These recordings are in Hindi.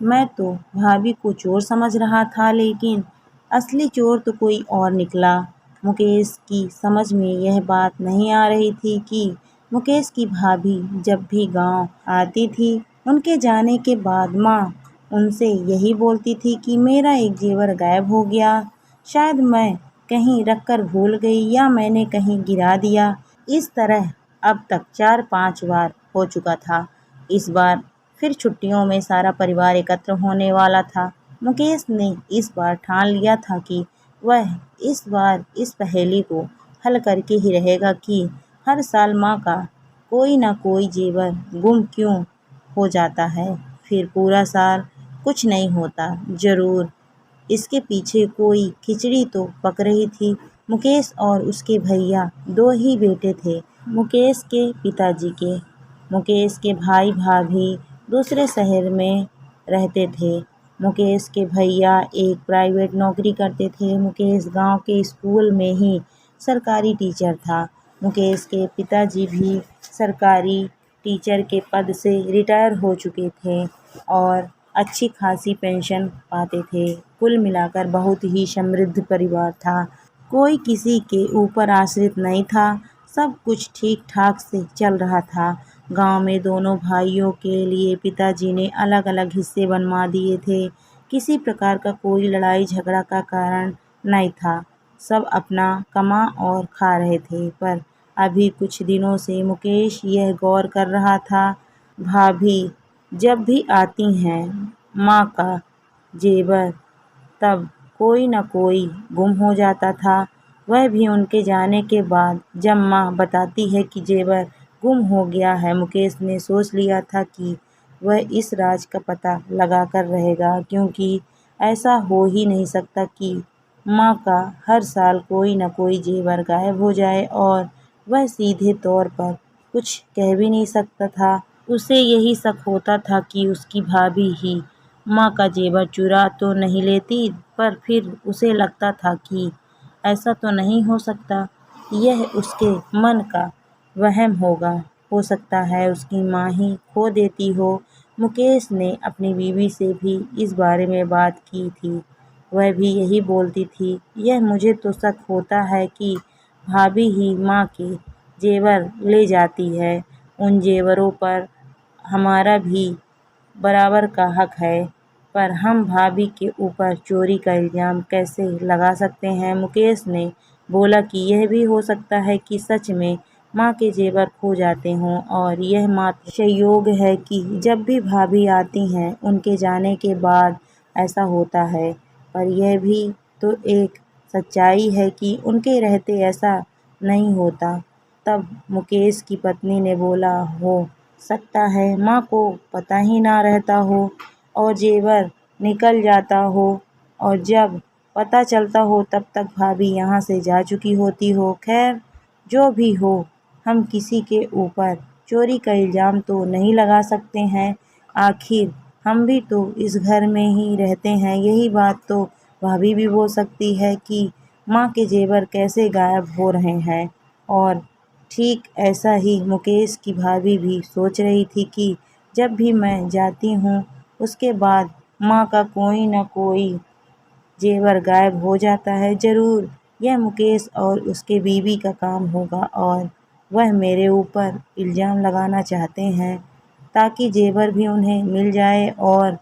मैं तो भाभी को चोर समझ रहा था, लेकिन असली चोर तो कोई और निकला। मुकेश की समझ में यह बात नहीं आ रही थी कि मुकेश की भाभी जब भी गांव आती थी, उनके जाने के बाद माँ उनसे यही बोलती थी कि मेरा एक जेवर गायब हो गया। शायद मैं कहीं रखकर भूल गई या मैंने कहीं गिरा दिया। इस तरह अब तक 4-5 बार हो चुका था। इस बार फिर छुट्टियों में सारा परिवार एकत्र होने वाला था। मुकेश ने इस बार ठान लिया था कि वह इस बार इस पहेली को हल करके ही रहेगा कि हर साल माँ का कोई ना कोई जेवर गुम क्यों हो जाता है, फिर पूरा साल कुछ नहीं होता। जरूर इसके पीछे कोई खिचड़ी तो पक रही थी। मुकेश और उसके भैया दो ही बेटे थे। मुकेश के पिताजी के मुकेश के भाई भाभी दूसरे शहर में रहते थे। मुकेश के भैया एक प्राइवेट नौकरी करते थे। मुकेश गांव के स्कूल में ही सरकारी टीचर था। मुकेश के पिताजी भी सरकारी टीचर के पद से रिटायर हो चुके थे और अच्छी खासी पेंशन पाते थे। कुल मिलाकर बहुत ही समृद्ध परिवार था। कोई किसी के ऊपर आश्रित नहीं था। सब कुछ ठीक ठाक से चल रहा था। गांव में दोनों भाइयों के लिए पिताजी ने अलग अलग हिस्से बनवा दिए थे। किसी प्रकार का कोई लड़ाई झगड़ा का कारण नहीं था। सब अपना कमा और खा रहे थे। पर अभी कुछ दिनों से मुकेश यह गौर कर रहा था, भाभी जब भी आती हैं माँ का जेवर, तब कोई न कोई गुम हो जाता था। वह भी उनके जाने के बाद जब माँ बताती है कि जेवर गुम हो गया है। मुकेश ने सोच लिया था कि वह इस राज का पता लगाकर रहेगा, क्योंकि ऐसा हो ही नहीं सकता कि माँ का हर साल कोई न कोई जेवर गायब हो जाए और वह सीधे तौर पर कुछ कह भी नहीं सकता था। उसे यही शक होता था कि उसकी भाभी ही माँ का जेवर चुरा तो नहीं लेती, पर फिर उसे लगता था कि ऐसा तो नहीं हो सकता, यह उसके मन का वहम होगा। हो सकता है उसकी माँ ही खो देती हो। मुकेश ने अपनी बीवी से भी इस बारे में बात की थी। वह भी यही बोलती थी, यह मुझे तो शक होता है कि भाभी ही माँ के जेवर ले जाती है। उन जेवरों पर हमारा भी बराबर का हक है, पर हम भाभी के ऊपर चोरी का इल्ज़ाम कैसे लगा सकते हैं। मुकेश ने बोला कि यह भी हो सकता है कि सच में माँ के जेवर खो जाते हों और यह मात्र संयोग है कि जब भी भाभी आती हैं उनके जाने के बाद ऐसा होता है। पर यह भी तो एक सच्चाई है कि उनके रहते ऐसा नहीं होता। तब मुकेश की पत्नी ने बोला, हो सकता है माँ को पता ही ना रहता हो और जेवर निकल जाता हो, और जब पता चलता हो तब तक भाभी यहाँ से जा चुकी होती हो। खैर जो भी हो, हम किसी के ऊपर चोरी का इल्ज़ाम तो नहीं लगा सकते हैं। आखिर हम भी तो इस घर में ही रहते हैं। यही बात तो भाभी भी बोल सकती है कि माँ के जेवर कैसे गायब हो रहे हैं। और ठीक ऐसा ही मुकेश की भाभी भी सोच रही थी कि जब भी मैं जाती हूँ उसके बाद माँ का कोई न कोई जेवर गायब हो जाता है। ज़रूर यह मुकेश और उसके बीवी का काम होगा और वह मेरे ऊपर इल्ज़ाम लगाना चाहते हैं ताकि जेवर भी उन्हें मिल जाए और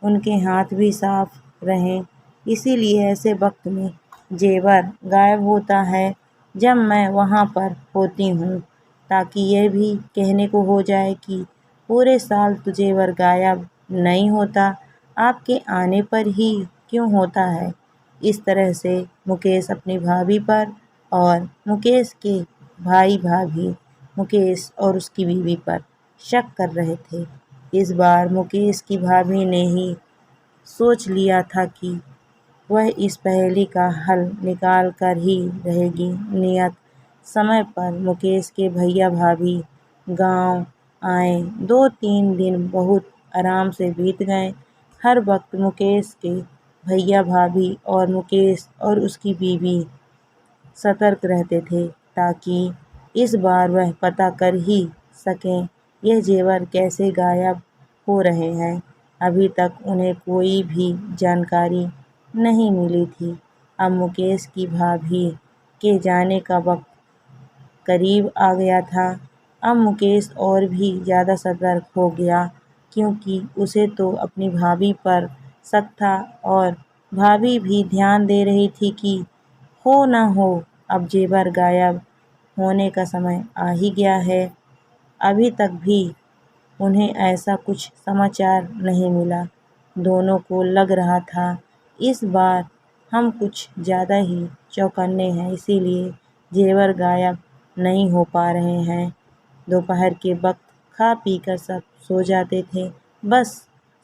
उनके हाथ भी साफ रहें। इसीलिए ऐसे वक्त में जेवर गायब होता है जब मैं वहाँ पर होती हूँ, ताकि यह भी कहने को हो जाए कि पूरे साल तो जेवर गायब नहीं होता, आपके आने पर ही क्यों होता है। इस तरह से मुकेश अपनी भाभी पर और मुकेश के भाई भाभी, मुकेश और उसकी बीवी पर शक कर रहे थे। इस बार मुकेश की भाभी ने ही सोच लिया था कि वह इस पहेली का हल निकाल कर ही रहेगी। नियत समय पर मुकेश के भैया भाभी गांव आए। 2-3 दिन बहुत आराम से बीत गए। हर वक्त मुकेश के भैया भाभी और मुकेश और उसकी बीवी सतर्क रहते थे ताकि इस बार वह पता कर ही सकें यह जेवर कैसे गायब हो रहे हैं। अभी तक उन्हें कोई भी जानकारी नहीं मिली थी। अब मुकेश की भाभी के जाने का वक्त करीब आ गया था। अब मुकेश और भी ज़्यादा सतर्क हो गया, क्योंकि उसे तो अपनी भाभी पर शक था और भाभी भी ध्यान दे रही थी कि हो न हो अब जेवर गायब होने का समय आ ही गया है। अभी तक भी उन्हें ऐसा कुछ समाचार नहीं मिला। दोनों को लग रहा था इस बार हम कुछ ज़्यादा ही चौकन्ने हैं, इसीलिए जेवर गायब नहीं हो पा रहे हैं। दोपहर के वक्त खा पी कर सब सो जाते थे, बस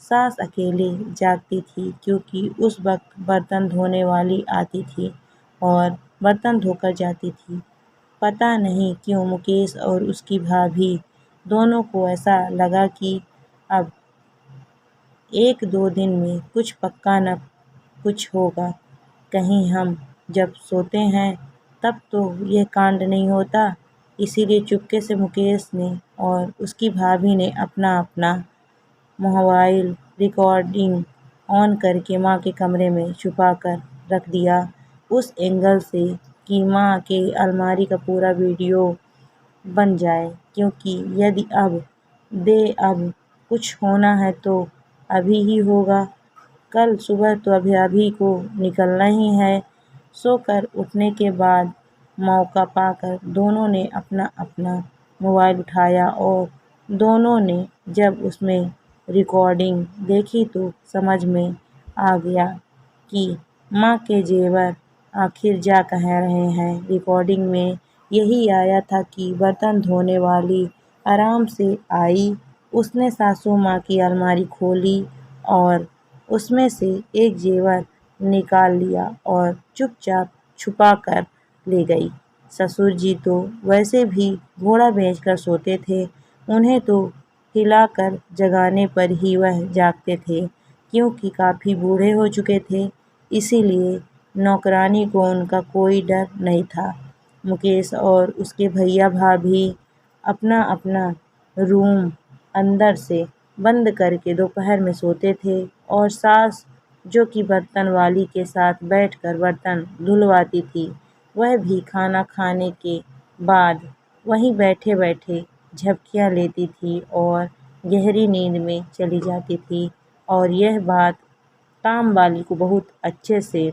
सास अकेले जागती थी, क्योंकि उस वक्त बर्तन धोने वाली आती थी और बर्तन धोकर जाती थी। पता नहीं क्यों मुकेश और उसकी भाभी दोनों को ऐसा लगा कि अब 1-2 दिन में कुछ पक्का न कुछ होगा। कहीं हम जब सोते हैं तब तो यह कांड नहीं होता। इसीलिए चुपके से मुकेश ने और उसकी भाभी ने अपना अपना मोबाइल रिकॉर्डिंग ऑन करके माँ के कमरे में छुपा कर रख दिया, उस एंगल से कि माँ के अलमारी का पूरा वीडियो बन जाए। क्योंकि यदि अब कुछ होना है तो अभी ही होगा। कल सुबह तो अभी को निकलना ही है। सोकर उठने के बाद मौका पाकर दोनों ने अपना अपना मोबाइल उठाया और दोनों ने जब उसमें रिकॉर्डिंग देखी तो समझ में आ गया कि माँ के जेवर आखिर जा कह रहे हैं। रिकॉर्डिंग में यही आया था कि बर्तन धोने वाली आराम से आई, उसने सासू माँ की अलमारी खोली और उसमें से एक जेवर निकाल लिया और चुपचाप छुपा कर ले गई। ससुर जी तो वैसे भी घोड़ा बेचकर सोते थे, उन्हें तो हिलाकर जगाने पर ही वह जागते थे, क्योंकि काफ़ी बूढ़े हो चुके थे। इसीलिए नौकरानी को उनका कोई डर नहीं था। मुकेश और उसके भैया भाभी अपना अपना रूम अंदर से बंद करके दोपहर में सोते थे और सास, जो कि बर्तन वाली के साथ बैठकर बर्तन धुलवाती थी, वह भी खाना खाने के बाद वहीं बैठे बैठे झपकियाँ लेती थी और गहरी नींद में चली जाती थी। और यह बात काम वाली को बहुत अच्छे से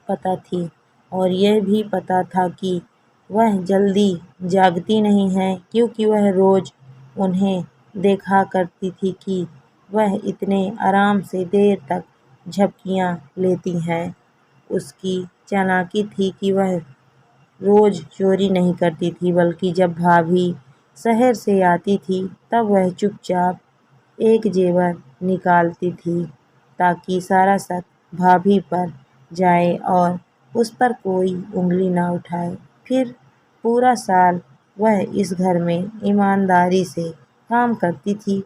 पता थी और यह भी पता था कि वह जल्दी जागती नहीं है, क्योंकि वह रोज़ उन्हें देखा करती थी कि वह इतने आराम से देर तक झपकियाँ लेती हैं। उसकी चालाकी थी कि वह रोज़ चोरी नहीं करती थी, बल्कि जब भाभी शहर से आती थी तब वह चुपचाप एक जेवर निकालती थी, ताकि सारा शक भाभी पर जाए और उस पर कोई उंगली ना उठाए। फिर पूरा साल वह इस घर में ईमानदारी से काम करती थी।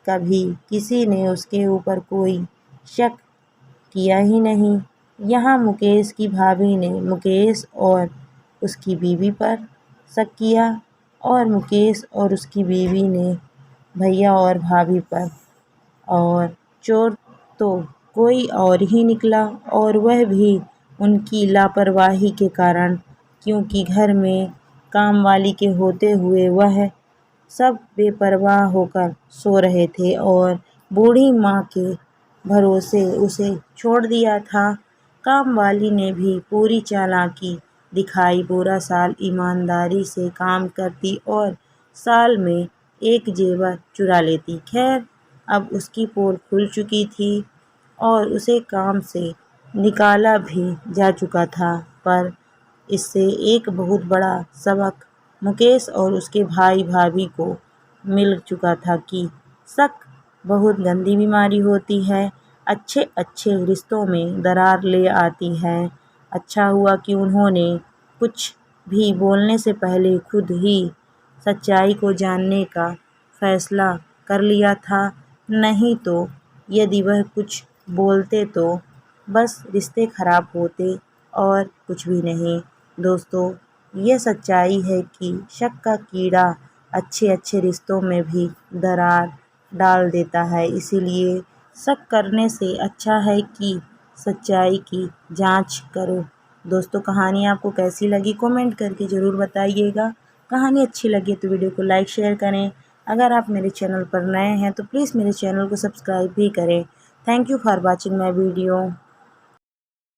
कभी किसी ने उसके ऊपर कोई शक किया ही नहीं। यहाँ मुकेश की भाभी ने मुकेश और उसकी बीवी पर शक किया और मुकेश और उसकी बीवी ने भैया और भाभी पर। और चोर तो कोई और ही निकला, और वह भी उनकी लापरवाही के कारण, क्योंकि घर में काम वाली के होते हुए वह सब बेपरवाह होकर सो रहे थे और बूढ़ी माँ के भरोसे उसे छोड़ दिया था। काम वाली ने भी पूरी चालाकी दिखाई, पूरा साल ईमानदारी से काम करती और साल में एक जेवर चुरा लेती। खैर, अब उसकी पोल खुल चुकी थी और उसे काम से निकाला भी जा चुका था, पर इससे एक बहुत बड़ा सबक मुकेश और उसके भाई भाभी को मिल चुका था कि शक बहुत गंदी बीमारी होती है, अच्छे अच्छे रिश्तों में दरार ले आती है। अच्छा हुआ कि उन्होंने कुछ भी बोलने से पहले खुद ही सच्चाई को जानने का फैसला कर लिया था, नहीं तो यदि वह कुछ बोलते तो बस रिश्ते खराब होते और कुछ भी नहीं। दोस्तों, ये सच्चाई है कि शक का कीड़ा अच्छे अच्छे रिश्तों में भी दरार डाल देता है। इसीलिए शक करने से अच्छा है कि सच्चाई की जांच करो। दोस्तों, कहानी आपको कैसी लगी कमेंट करके ज़रूर बताइएगा। कहानी अच्छी लगी तो वीडियो को लाइक शेयर करें। अगर आप मेरे चैनल पर नए हैं तो प्लीज़ मेरे चैनल को सब्सक्राइब भी करें। Thank you for watching my video.